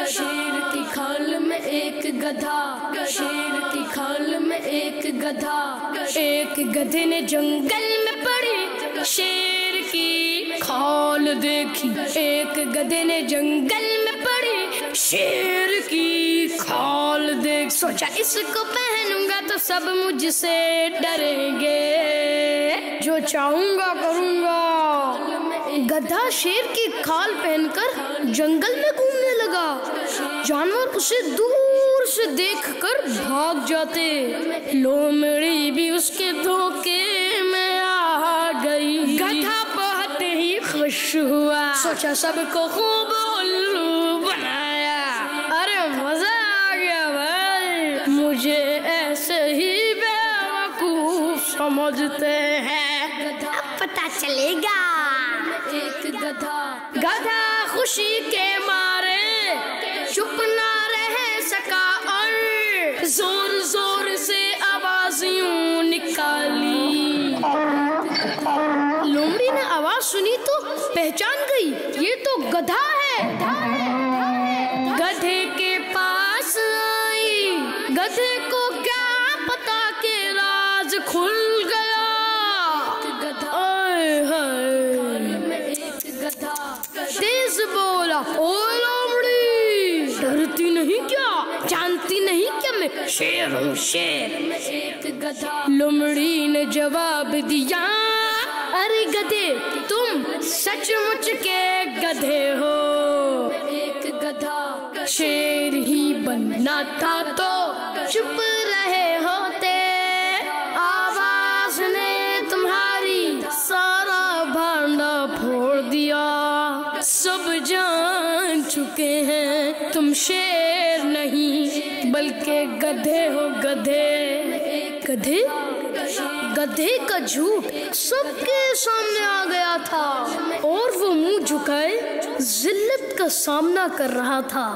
شیر کی کھال میں ایک گدھا، شیر کی کھال میں ایک گدھا، ایک گدھے نے جنگل میں پڑی شیر کی کھال دیکھی، ایک گدھے نے جنگل میں پڑی شیر کی کھال دیکھ، سوچا اس کو پہنوں گا تو سب مجھ سے ڈریں گے، جو چاہوں گا کروں گا۔ گدھا شیر کی کھال پہن کر جنگل میں گھومنے لگا، جانور اسے دور سے دیکھ کر بھاگ جاتے، لومڑی بھی اس کے دھوکے میں آ گئی، گدھا بہت ہی خوش ہوا، سوچا سب کو خوب الو بنایا، ارے مزہ آ گیا بھائی، مجھے ایسے ہی بیوقوف سمجھتے ہیں، اب پتہ چلے گا۔ ایک گدھا خوشی کے مارے چپ نہ رہ سکا اور زور زور سے آوازیں نکالی، لومڑی نے آواز سنی تو پہچان گئی، یہ تو گدھا ہے، گدھے کے پاس آئی، گدھے کو کیا پتا کہ راز کھل گیا، تیز بولا، او لومڑی ڈرتی نہیں کیا، جانتی نہیں کیا میں شیر ہوں شیر، لومڑی نے جواب دیا، ارے گدھے تم سچ مچ کے گدھے ہو، شیر ہی بننا تھا تو چپ رہے ہوتے، آواز نے تمہاری سارا بھانڈا پھوڑ دیا، سب جان چکے ہیں تم شیر نہیں بلکہ گدھے ہو، گدھے کا جھوٹ سب کے سامنے آ گیا تھا اور وہ منہ جھکائے ذلت کا سامنا کر رہا تھا۔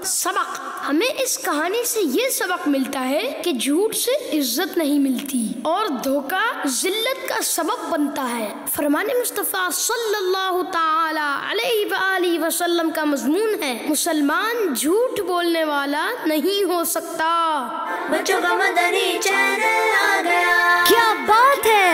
سبق، ہمیں اس کہانی سے یہ سبق ملتا ہے کہ جھوٹ سے عزت نہیں ملتی اور دھوکہ ذلت کا سبب بنتا ہے۔ فرمان مصطفیٰ صلی اللہ تعالی علیہ وآلہ وسلم کا مضمون ہے، مسلمان جھوٹ بولنے والا نہیں ہو سکتا۔ بچوں کا مدنی چینل آ گیا، کیا بات ہے۔